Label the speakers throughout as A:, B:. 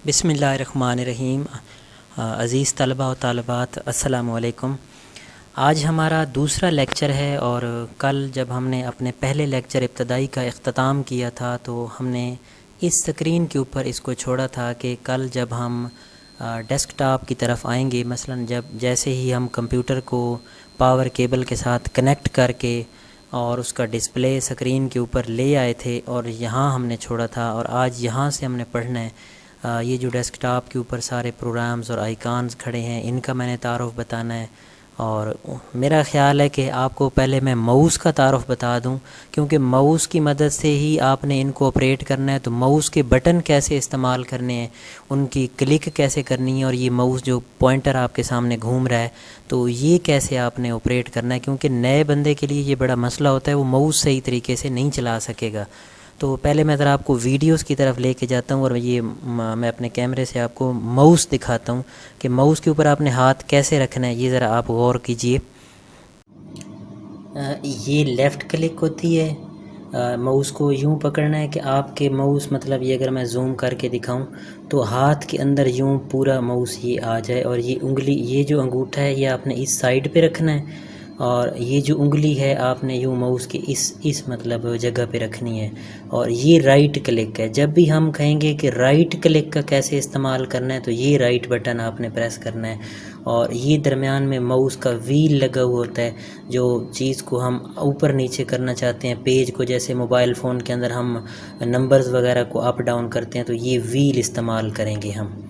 A: بسم اللہ الرحمن الرحیم۔ عزیز طلبہ و طالبات، السلام علیکم۔ آج ہمارا دوسرا لیکچر ہے، اور کل جب ہم نے اپنے پہلے لیکچر ابتدائی کا اختتام کیا تھا تو ہم نے اس سکرین کے اوپر اس کو چھوڑا تھا کہ کل جب ہم ڈیسک ٹاپ کی طرف آئیں گے، مثلا جیسے ہی ہم کمپیوٹر کو پاور کیبل کے ساتھ کنیکٹ کر کے اور اس کا ڈسپلے سکرین کے اوپر لے آئے تھے اور یہاں ہم نے چھوڑا تھا، اور آج یہاں سے ہم نے پڑھنا ہے۔ یہ جو ڈیسک ٹاپ کے اوپر سارے پروگرامز اور آئیکانز کھڑے ہیں، ان کا میں نے تعارف بتانا ہے، اور میرا خیال ہے کہ آپ کو پہلے میں ماؤس کا تعارف بتا دوں، کیونکہ ماؤس کی مدد سے ہی آپ نے ان کو آپریٹ کرنا ہے۔ تو ماؤس کے بٹن کیسے استعمال کرنے ہیں، ان کی کلک کیسے کرنی ہے، اور یہ ماؤس جو پوائنٹر آپ کے سامنے گھوم رہا ہے تو یہ کیسے آپ نے آپریٹ کرنا ہے، کیونکہ نئے بندے کے لیے یہ بڑا مسئلہ ہوتا ہے، وہ ماؤس صحیح طریقے سے نہیں چلا سکے گا۔ تو پہلے میں ذرا آپ کو ویڈیوز کی طرف لے کے جاتا ہوں، اور یہ میں اپنے کیمرے سے آپ کو ماؤس دکھاتا ہوں کہ ماؤس کے اوپر آپ نے ہاتھ کیسے رکھنا ہے۔ یہ ذرا آپ غور کیجئے۔ یہ لیفٹ کلک ہوتی ہے، ماؤس کو یوں پکڑنا ہے کہ آپ کے ماؤس، مطلب یہ اگر میں زوم کر کے دکھاؤں تو ہاتھ کے اندر یوں پورا ماؤس یہ آ جائے، اور یہ انگلی، یہ جو انگوٹھا ہے یہ آپ نے اس سائڈ پہ رکھنا ہے، اور یہ جو انگلی ہے آپ نے یوں ماؤس کے اس مطلب جگہ پہ رکھنی ہے، اور یہ رائٹ کلک ہے۔ جب بھی ہم کہیں گے کہ رائٹ کلک کا کیسے استعمال کرنا ہے تو یہ رائٹ بٹن آپ نے پریس کرنا ہے، اور یہ درمیان میں ماؤس کا ویل لگا ہوا ہوتا ہے، جو چیز کو ہم اوپر نیچے کرنا چاہتے ہیں، پیج کو، جیسے موبائل فون کے اندر ہم نمبرز وغیرہ کو اپ ڈاؤن کرتے ہیں تو یہ ویل استعمال کریں گے ہم۔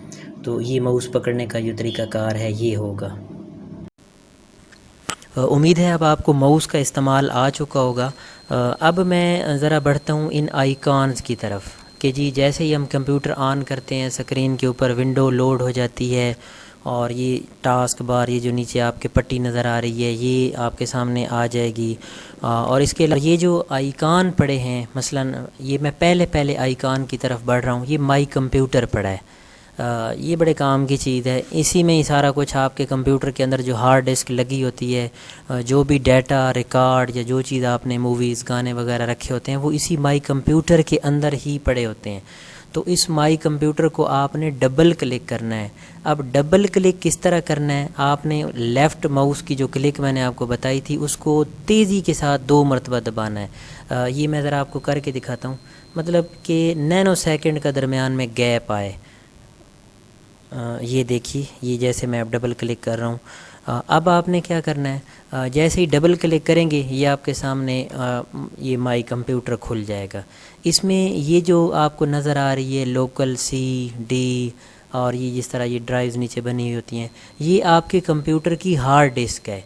A: تو یہ ماؤس پکڑنے کا جو طریقہ کار ہے یہ ہوگا۔ امید ہے اب آپ کو ماؤس کا استعمال آ چکا ہوگا۔ اب میں ذرا بڑھتا ہوں ان آئیکانز کی طرف، کہ جی جیسے ہی ہم کمپیوٹر آن کرتے ہیں سکرین کے اوپر ونڈو لوڈ ہو جاتی ہے، اور یہ ٹاسک بار، یہ جو نیچے آپ کے پٹی نظر آ رہی ہے یہ آپ کے سامنے آ جائے گی، اور اس کے علاوہ یہ جو آئیکان پڑے ہیں، مثلا یہ میں پہلے آئیکان کی طرف بڑھ رہا ہوں، یہ مائی کمپیوٹر پڑا ہے۔ یہ بڑے کام کی چیز ہے، اسی میں ہی سارا کچھ آپ کے کمپیوٹر کے اندر جو ہارڈ ڈسک لگی ہوتی ہے، جو بھی ڈیٹا ریکارڈ یا جو چیز آپ نے موویز گانے وغیرہ رکھے ہوتے ہیں وہ اسی مائی کمپیوٹر کے اندر ہی پڑے ہوتے ہیں۔ تو اس مائی کمپیوٹر کو آپ نے ڈبل کلک کرنا ہے۔ اب ڈبل کلک کس طرح کرنا ہے، آپ نے لیفٹ ماؤس کی جو کلک میں نے آپ کو بتائی تھی اس کو تیزی کے ساتھ 2 مرتبہ دبانا ہے۔ یہ میں ذرا آپ کو کر کے دکھاتا ہوں، مطلب کہ نینو سیکنڈ کا درمیان میں گیپ آئے۔ یہ دیکھیے، یہ جیسے میں اب ڈبل کلک کر رہا ہوں، اب آپ نے کیا کرنا ہے، جیسے ہی ڈبل کلک کریں گے یہ آپ کے سامنے یہ مائی کمپیوٹر کھل جائے گا۔ اس میں یہ جو آپ کو نظر آ رہی ہے لوکل سی ڈی، اور یہ جس طرح یہ ڈرائیوز نیچے بنی ہوئی ہوتی ہیں، یہ آپ کے کمپیوٹر کی ہارڈ ڈسک ہے۔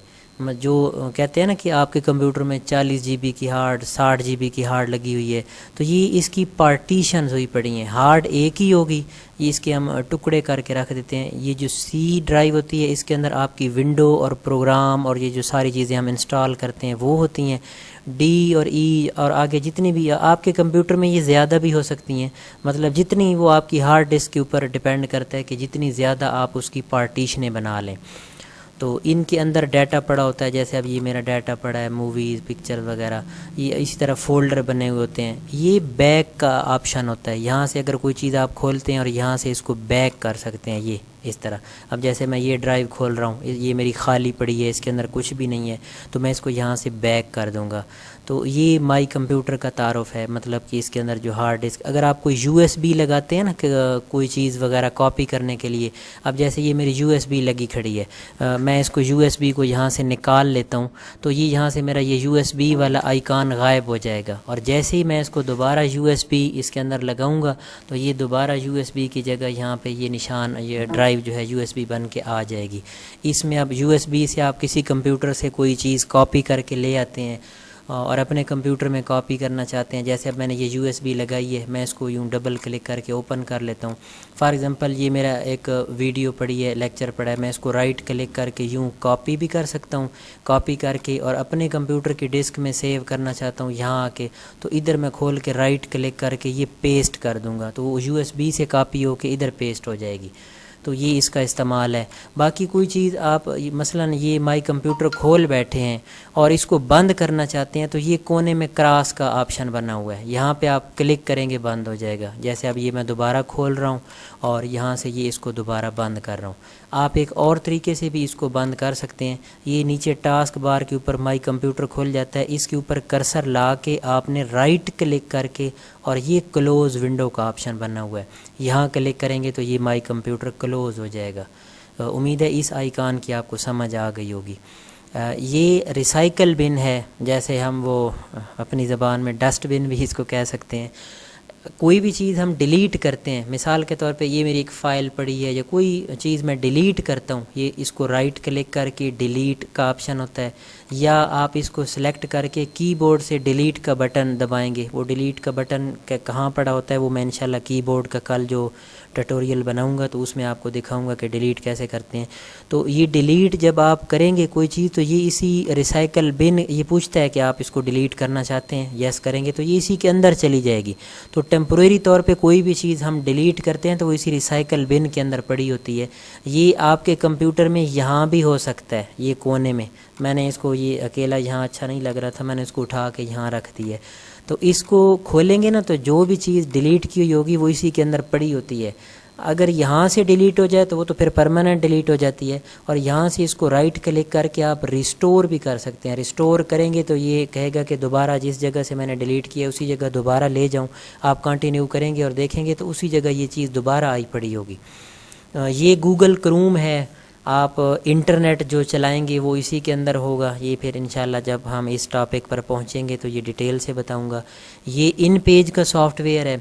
A: جو کہتے ہیں نا کہ آپ کے کمپیوٹر میں 40 جی بی کی ہارڈ، 60 جی بی کی ہارڈ لگی ہوئی ہے، تو یہ اس کی پارٹیشنز ہوئی پڑی ہیں۔ ہارڈ ایک ہی ہوگی، یہ اس کے ہم ٹکڑے کر کے رکھ دیتے ہیں۔ یہ جو سی ڈرائیو ہوتی ہے اس کے اندر آپ کی ونڈو اور پروگرام اور یہ جو ساری چیزیں ہم انسٹال کرتے ہیں وہ ہوتی ہیں۔ ڈی اور ای اور آگے جتنی بھی آپ کے کمپیوٹر میں یہ زیادہ بھی ہو سکتی ہیں، مطلب جتنی وہ آپ کی ہارڈ ڈسک کے اوپر ڈیپینڈ کرتا ہے کہ جتنی زیادہ آپ اس کی پارٹیشنیں بنا لیں۔ تو ان کے اندر ڈیٹا پڑا ہوتا ہے، جیسے اب یہ میرا ڈیٹا پڑا ہے، موویز، پکچر وغیرہ، یہ اسی طرح فولڈر بنے ہوئے ہوتے ہیں۔ یہ بیک کا آپشن ہوتا ہے، یہاں سے اگر کوئی چیز آپ کھولتے ہیں اور یہاں سے اس کو بیک کر سکتے ہیں، یہ اس طرح۔ اب جیسے میں یہ ڈرائیو کھول رہا ہوں، یہ میری خالی پڑی ہے، اس کے اندر کچھ بھی نہیں ہے، تو میں اس کو یہاں سے بیک کر دوں گا۔ تو یہ مائی کمپیوٹر کا تعارف ہے، مطلب کہ اس کے اندر جو ہارڈ ڈسک، اگر آپ کوئی یو ایس بی لگاتے ہیں نا کہ کوئی چیز وغیرہ کاپی کرنے کے لیے، اب جیسے یہ میری یو ایس بی لگی کھڑی ہے، میں اس کو یو ایس بی کو یہاں سے نکال لیتا ہوں تو یہ یہاں سے میرا یہ یو ایس بی والا آئیکن غائب ہو جائے گا، اور جیسے ہی میں اس کو دوبارہ یو ایس بی اس کے اندر لگاؤں گا تو یہ دوبارہ یو ایس بی کی جگہ یہاں پہ یہ نشان، یہ ڈرائیو جو ہے یو ایس بی بن کے آ جائے گی۔ اس میں اب یو ایس بی سے آپ کسی کمپیوٹر سے کوئی چیز کاپی کر کے لے آتے ہیں اور اپنے کمپیوٹر میں کاپی کرنا چاہتے ہیں، جیسے اب میں نے یہ یو ایس بی لگائی ہے، میں اس کو یوں ڈبل کلک کر کے اوپن کر لیتا ہوں۔ فار ایگزامپل یہ میرا ایک ویڈیو پڑی ہے، لیکچر پڑا ہے، میں اس کو رائٹ کلک کر کے یوں کاپی بھی کر سکتا ہوں، کاپی کر کے اور اپنے کمپیوٹر کی ڈسک میں سیو کرنا چاہتا ہوں یہاں آ کے، تو ادھر میں کھول کے رائٹ کلک کر کے یہ پیسٹ کر دوں گا، تو وہ یو ایس بی سے کاپی ہو کے ادھر پیسٹ ہو جائے گی۔ تو یہ اس کا استعمال ہے۔ باقی کوئی چیز آپ مثلا یہ مائی کمپیوٹر کھول بیٹھے ہیں اور اس کو بند کرنا چاہتے ہیں تو یہ کونے میں کراس کا آپشن بنا ہوا ہے، یہاں پہ آپ کلک کریں گے بند ہو جائے گا۔ جیسے اب یہ میں دوبارہ کھول رہا ہوں اور یہاں سے یہ اس کو دوبارہ بند کر رہا ہوں۔ آپ ایک اور طریقے سے بھی اس کو بند کر سکتے ہیں، یہ نیچے ٹاسک بار کے اوپر مائی کمپیوٹر کھل جاتا ہے، اس کے اوپر کرسر لا کے آپ نے رائٹ کلک کر کے اور یہ کلوز ونڈو کا آپشن بنا ہوا ہے، یہاں کلک کریں گے تو یہ مائی کمپیوٹر کلوز ہو جائے گا۔ امید ہے اس آئیکن کی آپ کو سمجھ آ گئی ہوگی۔ یہ ریسائیکل بن ہے، جیسے ہم وہ اپنی زبان میں ڈسٹ بن بھی اس کو کہہ سکتے ہیں۔ کوئی بھی چیز ہم ڈیلیٹ کرتے ہیں، مثال کے طور پہ یہ میری ایک فائل پڑی ہے یا کوئی چیز میں ڈیلیٹ کرتا ہوں، یہ اس کو رائٹ کلک کر کے ڈیلیٹ کا آپشن ہوتا ہے، یا آپ اس کو سلیکٹ کر کے کی بورڈ سے ڈیلیٹ کا بٹن دبائیں گے۔ وہ ڈیلیٹ کا بٹن کہاں پڑا ہوتا ہے وہ میں انشاءاللہ کی بورڈ کا کل جو ٹیٹوریل بناؤں گا تو اس میں آپ کو دکھاؤں گا کہ ڈیلیٹ کیسے کرتے ہیں۔ تو یہ ڈیلیٹ جب آپ کریں گے کوئی چیز تو یہ اسی ریسائیکل بن، یہ پوچھتا ہے کہ آپ اس کو ڈیلیٹ کرنا چاہتے ہیں، یس کریں گے تو یہ اسی کے اندر چلی جائے گی۔ تو ٹیمپوریری طور پہ کوئی بھی چیز ہم ڈیلیٹ کرتے ہیں تو وہ اسی ریسائیکل بن کے اندر پڑی ہوتی ہے۔ یہ آپ کے کمپیوٹر میں یہاں بھی ہو سکتا ہے، یہ کونے میں، میں نے اس کو یہ اکیلا یہاں اچھا نہیں لگ رہا تھا، میں نے اس کو اٹھا کے یہاں رکھ دیا ہے۔ تو اس کو کھولیں گے نا تو جو بھی چیز ڈیلیٹ کی ہوئی ہوگی وہ اسی کے اندر پڑی ہوتی ہے۔ اگر یہاں سے ڈیلیٹ ہو جائے تو وہ تو پھر پرماننٹ ڈیلیٹ ہو جاتی ہے، اور یہاں سے اس کو رائٹ کلک کر کے آپ ریسٹور بھی کر سکتے ہیں۔ ریسٹور کریں گے تو یہ کہے گا کہ دوبارہ جس جگہ سے میں نے ڈیلیٹ کیا اسی جگہ دوبارہ لے جاؤں۔ آپ کنٹینیو کریں گے اور دیکھیں گے تو اسی جگہ یہ چیز دوبارہ آئی پڑی ہوگی۔ یہ گوگل کروم ہے، آپ انٹرنیٹ جو چلائیں گے وہ اسی کے اندر ہوگا۔ یہ پھر انشاءاللہ جب ہم اس ٹاپک پر پہنچیں گے تو یہ ڈیٹیل سے بتاؤں گا۔ یہ ان پیج کا سافٹ ویئر ہے،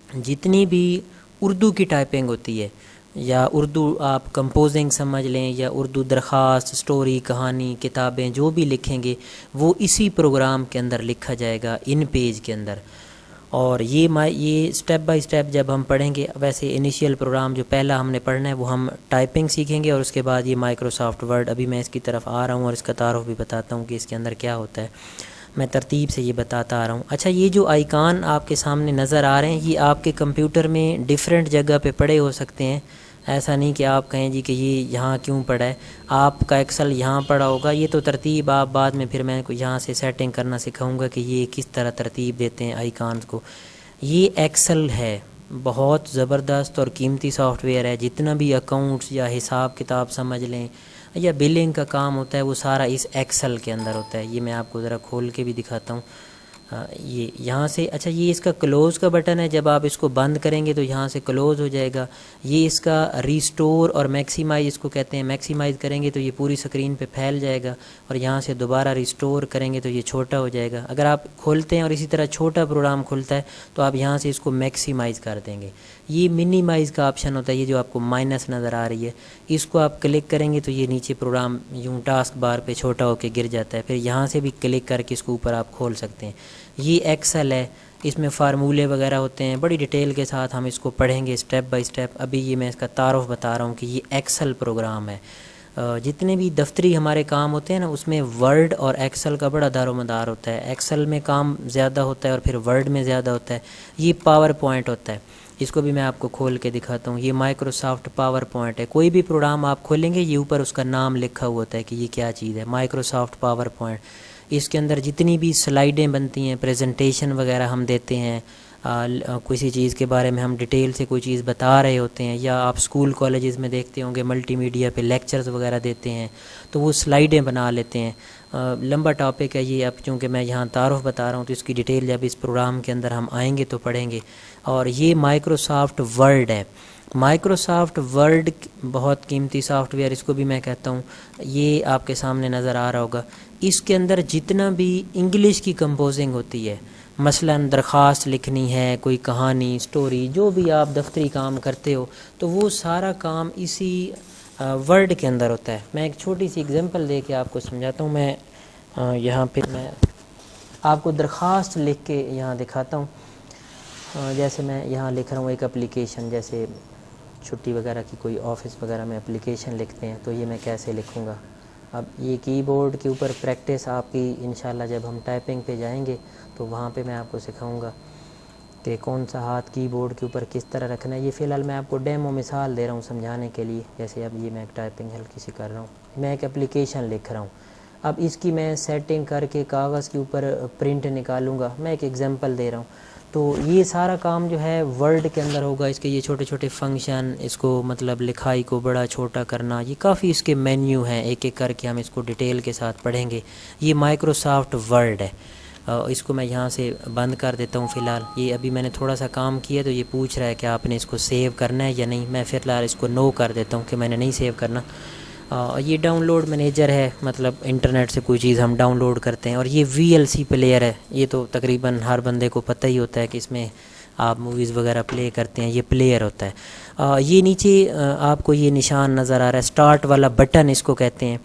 A: جتنی بھی اردو کی ٹائپنگ ہوتی ہے یا اردو آپ کمپوزنگ سمجھ لیں یا اردو درخواست، سٹوری، کہانی، کتابیں جو بھی لکھیں گے وہ اسی پروگرام کے اندر لکھا جائے گا، ان پیج کے اندر۔ اور یہ سٹیپ بائی سٹیپ جب ہم پڑھیں گے، ویسے انیشیل پروگرام جو پہلا ہم نے پڑھنا ہے وہ ہم ٹائپنگ سیکھیں گے، اور اس کے بعد یہ مائکروسافٹ ورڈ۔ ابھی میں اس کی طرف آ رہا ہوں اور اس کا تعارف بھی بتاتا ہوں کہ اس کے اندر کیا ہوتا ہے، میں ترتیب سے یہ بتاتا آ رہا ہوں۔ اچھا، یہ جو آئیکن آپ کے سامنے نظر آ رہے ہیں یہ آپ کے کمپیوٹر میں ڈیفرنٹ جگہ پہ پڑے ہو سکتے ہیں، ایسا نہیں کہ آپ کہیں جی کہ یہ یہاں کیوں پڑا ہے، آپ کا ایکسل یہاں پڑا ہوگا۔ یہ تو ترتیب آپ بعد میں پھر میں یہاں سے سیٹنگ کرنا سکھاؤں گا کہ یہ کس طرح ترتیب دیتے ہیں آئیکانز کو۔ یہ ایکسل ہے، بہت زبردست اور قیمتی سافٹ ویئر ہے۔ جتنا بھی اکاؤنٹس یا حساب کتاب سمجھ لیں یا بلنگ کا کام ہوتا ہے وہ سارا اس ایکسل کے اندر ہوتا ہے۔ یہ میں آپ کو ذرا کھول کے بھی دکھاتا ہوں۔ یہ یہاں سے، اچھا یہ اس کا کلوز کا بٹن ہے، جب آپ اس کو بند کریں گے تو یہاں سے کلوز ہو جائے گا۔ یہ اس کا ریسٹور اور میکسیمائز اس کو کہتے ہیں، میکسیمائز کریں گے تو یہ پوری سکرین پہ پھیل جائے گا، اور یہاں سے دوبارہ ریسٹور کریں گے تو یہ چھوٹا ہو جائے گا۔ اگر آپ کھولتے ہیں اور اسی طرح چھوٹا پروگرام کھلتا ہے تو آپ یہاں سے اس کو میکسیمائز کر دیں گے۔ یہ منیمائز کا آپشن ہوتا ہے، یہ جو آپ کو مائنس نظر آ رہی ہے، اس کو آپ کلک کریں گے تو یہ نیچے پروگرام یوں ٹاسک بار پہ چھوٹا ہو کے گر جاتا ہے، پھر یہاں سے بھی کلک کر کے اس کو اوپر آپ کھول سکتے ہیں۔ یہ ایکسل ہے، اس میں فارمولے وغیرہ ہوتے ہیں، بڑی ڈیٹیل کے ساتھ ہم اس کو پڑھیں گے سٹیپ بائی سٹیپ۔ ابھی یہ میں اس کا تعارف بتا رہا ہوں کہ یہ ایکسل پروگرام ہے۔ جتنے بھی دفتری ہمارے کام ہوتے ہیں نا اس میں ورڈ اور ایکسل کا بڑا دار و مدار ہوتا ہے۔ ایکسل میں کام زیادہ ہوتا ہے اور پھر ورڈ میں زیادہ ہوتا ہے۔ یہ پاور پوائنٹ ہوتا ہے، اس کو بھی میں آپ کو کھول کے دکھاتا ہوں۔ یہ مائکروسافٹ پاور پوائنٹ ہے، کوئی بھی پروگرام آپ کھولیں گے یہ اوپر اس کا نام لکھا ہوا ہوتا ہے کہ یہ کیا چیز ہے، مائکروسافٹ پاور پوائنٹ۔ اس کے اندر جتنی بھی سلائیڈیں بنتی ہیں، پریزنٹیشن وغیرہ ہم دیتے ہیں، کسی چیز کے بارے میں ہم ڈیٹیل سے کوئی چیز بتا رہے ہوتے ہیں، یا آپ اسکول کالجز میں دیکھتے ہوں گے ملٹی میڈیا پہ لیکچرز وغیرہ دیتے ہیں تو وہ سلائیڈیں بنا لیتے ہیں۔ لمبا ٹاپک ہے یہ، اب چونکہ میں یہاں تعارف بتا رہا ہوں تو اس کی ڈیٹیل جب اس پروگرام کے اندر ہم آئیں گے تو پڑھیں گے۔ اور یہ مائکروسافٹ ورڈ ہے، مائکروسافٹ ورڈ بہت قیمتی سافٹ ویئر، اس کو بھی میں کہتا ہوں۔ یہ آپ کے سامنے نظر آ رہا ہوگا، اس کے اندر جتنا بھی انگلش کی کمپوزنگ ہوتی ہے، مثلا درخواست لکھنی ہے، کوئی کہانی، سٹوری، جو بھی آپ دفتری کام کرتے ہو تو وہ سارا کام اسی ورڈ کے اندر ہوتا ہے۔ میں ایک چھوٹی سی اگزامپل دے کے آپ کو سمجھاتا ہوں۔ میں یہاں پہ میں آپ کو درخواست لکھ کے یہاں دکھاتا ہوں۔ جیسے میں یہاں لکھ رہا ہوں ایک اپلیکیشن، جیسے چھٹی وغیرہ کی کوئی آفس وغیرہ میں اپلیکیشن لکھتے ہیں تو یہ میں کیسے لکھوں گا۔ اب یہ کی بورڈ کے اوپر پریکٹس آپ کی انشاءاللہ جب ہم ٹائپنگ پہ جائیں گے تو وہاں پہ میں آپ کو سکھاؤں گا۔ کہ کون سا ہاتھ کی بورڈ کے اوپر کس طرح رکھنا ہے. یہ فی الحال میں آپ کو ڈیمو مثال دے رہا ہوں سمجھانے کے لیے. جیسے اب یہ میں ایک ٹائپنگ ہلکی سی کر رہا ہوں, میں ایک اپلیکیشن لکھ رہا ہوں. اب اس کی میں سیٹنگ کر کے کاغذ کے اوپر پرنٹ نکالوں گا. میں ایک ایگزامپل دے رہا ہوں. تو یہ سارا کام جو ہے ورڈ کے اندر ہوگا. اس کے یہ چھوٹے چھوٹے فنکشن, اس کو مطلب لکھائی کو بڑا چھوٹا کرنا, یہ کافی اس کے مینیو ہیں. ایک ایک کر کے ہم اس کو ڈیٹیل کے ساتھ پڑھیں گے. یہ مائکروسافٹ ورڈ ہے. اس کو میں یہاں سے بند کر دیتا ہوں فی الحال. یہ ابھی میں نے تھوڑا سا کام کیا تو یہ پوچھ رہا ہے کہ آپ نے اس کو سیو کرنا ہے یا نہیں. میں فی الحال اس کو نو کر دیتا ہوں کہ میں نے نہیں سیو کرنا. یہ ڈاؤن لوڈ مینیجر ہے, مطلب انٹرنیٹ سے کوئی چیز ہم ڈاؤن لوڈ کرتے ہیں. اور یہ VLC پلیئر ہے. یہ تو تقریباً ہر بندے کو پتہ ہی ہوتا ہے کہ اس میں آپ موویز وغیرہ پلے کرتے ہیں. یہ پلیئر ہوتا ہے. یہ نیچے آپ کو یہ نشان نظر آ رہا ہے, سٹارٹ والا بٹن اس کو کہتے ہیں.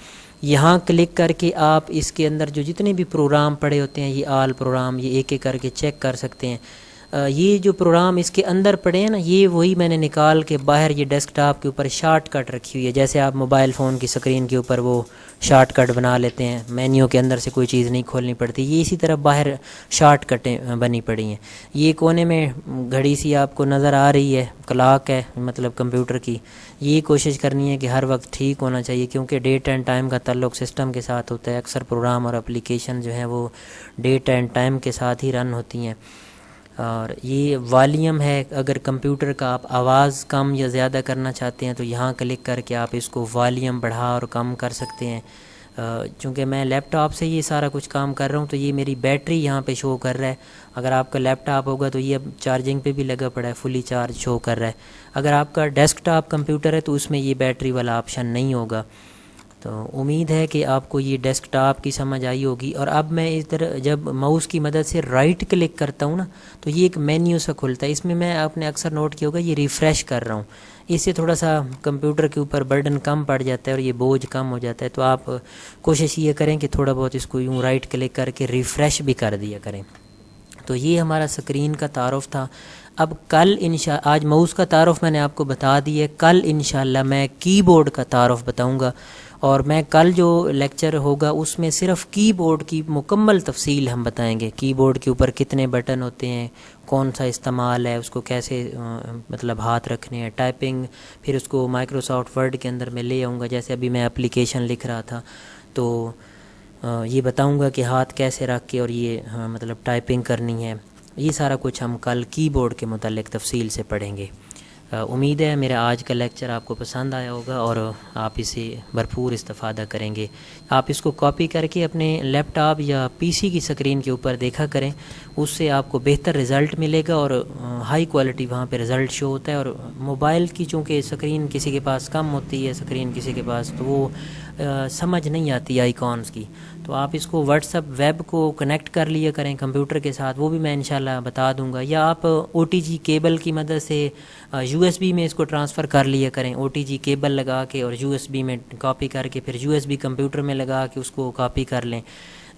A: یہاں کلک کر کے آپ اس کے اندر جو جتنے بھی پروگرام پڑے ہوتے ہیں, یہ آل پروگرام, یہ ایک ایک کر کے چیک کر سکتے ہیں. یہ جو پروگرام اس کے اندر پڑے ہیں نا, یہ وہی میں نے نکال کے باہر یہ ڈیسک ٹاپ کے اوپر شارٹ کٹ رکھی ہوئی ہے. جیسے آپ موبائل فون کی سکرین کے اوپر وہ شارٹ کٹ بنا لیتے ہیں, مینیو کے اندر سے کوئی چیز نہیں کھولنی پڑتی, یہ اسی طرح باہر شارٹ کٹیں بنی پڑی ہیں. یہ کونے میں گھڑی سی آپ کو نظر آ رہی ہے, کلاک ہے مطلب کمپیوٹر کی. یہ کوشش کرنی ہے کہ ہر وقت ٹھیک ہونا چاہیے, کیونکہ ڈیٹ اینڈ ٹائم کا تعلق سسٹم کے ساتھ ہوتا ہے. اکثر پروگرام اور اپلیکیشن جو ہیں وہ ڈیٹ اینڈ ٹائم کے ساتھ ہی رن ہوتی ہیں. اور یہ والیوم ہے, اگر کمپیوٹر کا آپ آواز کم یا زیادہ کرنا چاہتے ہیں تو یہاں کلک کر کے آپ اس کو والیوم بڑھا اور کم کر سکتے ہیں. چونکہ میں لیپ ٹاپ سے یہ سارا کچھ کام کر رہا ہوں تو یہ میری بیٹری یہاں پہ شو کر رہا ہے. اگر آپ کا لیپ ٹاپ ہوگا تو یہ اب چارجنگ پہ بھی لگا پڑا ہے, فلی چارج شو کر رہا ہے. اگر آپ کا ڈیسک ٹاپ کمپیوٹر ہے تو اس میں یہ بیٹری والا آپشن نہیں ہوگا. تو امید ہے کہ آپ کو یہ ڈیسک ٹاپ کی سمجھ آئی ہوگی. اور اب میں ادھر جب ماؤس کی مدد سے رائٹ کلک کرتا ہوں نا تو یہ ایک مینیو سا کھلتا ہے. اس میں میں آپ نے اکثر نوٹ کیا ہوگا یہ ریفریش کر رہا ہوں. اس سے تھوڑا سا کمپیوٹر کے اوپر برڈن کم پڑ جاتا ہے اور یہ بوجھ کم ہو جاتا ہے. تو آپ کوشش یہ کریں کہ تھوڑا بہت اس کو یوں رائٹ کلک کر کے ریفریش بھی کر دیا کریں. تو یہ ہمارا سکرین کا تعارف تھا. اب کل آج ماؤس کا تعارف میں نے آپ کو بتا دی ہے. کل انشاءاللہ میں کی بورڈ کا تعارف بتاؤں گا. اور میں کل جو لیکچر ہوگا اس میں صرف کی بورڈ کی مکمل تفصیل ہم بتائیں گے. کی بورڈ کے اوپر کتنے بٹن ہوتے ہیں, کون سا استعمال ہے, اس کو کیسے مطلب ہاتھ رکھنے ہیں, ٹائپنگ, پھر اس کو مائکروسافٹ ورڈ کے اندر میں لے آؤں گا. جیسے ابھی میں اپلیکیشن لکھ رہا تھا تو یہ بتاؤں گا کہ ہاتھ کیسے رکھ کے اور یہ مطلب ٹائپنگ کرنی ہے. یہ سارا کچھ ہم کل کی بورڈ کے متعلق تفصیل سے پڑھیں گے. امید ہے میرا آج کا لیکچر آپ کو پسند آیا ہوگا اور آپ اسے بھرپور استفادہ کریں گے. آپ اس کو کاپی کر کے اپنے لیپ ٹاپ یا PC کی سکرین کے اوپر دیکھا کریں, اس سے آپ کو بہتر رزلٹ ملے گا اور ہائی کوالٹی وہاں پہ رزلٹ شو ہوتا ہے. اور موبائل کی چونکہ سکرین کسی کے پاس کم ہوتی ہے, سکرین کسی کے پاس, تو وہ سمجھ نہیں آتی آئیکونس کی. تو آپ اس کو واٹس ایپ ویب کو کنیکٹ کر لیا کریں کمپیوٹر کے ساتھ, وہ بھی میں انشاءاللہ بتا دوں گا. یا آپ OTG کیبل کی مدد سے USB میں اس کو ٹرانسفر کر لیا کریں. OTG کیبل لگا کے اور USB میں کاپی کر کے پھر USB کمپیوٹر میں لگا کے اس کو کاپی کر لیں.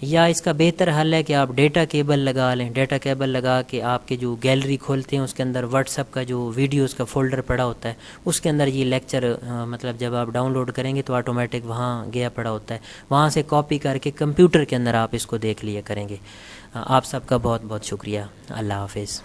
A: یا اس کا بہتر حل ہے کہ آپ ڈیٹا کیبل لگا لیں. ڈیٹا کیبل لگا کے آپ کے جو گیلری کھولتے ہیں اس کے اندر واٹس ایپ کا جو ویڈیوز کا فولڈر پڑا ہوتا ہے اس کے اندر یہ لیکچر مطلب جب آپ ڈاؤن لوڈ کریں گے تو آٹومیٹک وہاں گیا پڑا ہوتا ہے, وہاں سے کاپی کر کے کمپیوٹر کے اندر آپ اس کو دیکھ لیا کریں گے. آپ سب کا بہت بہت شکریہ. اللہ حافظ.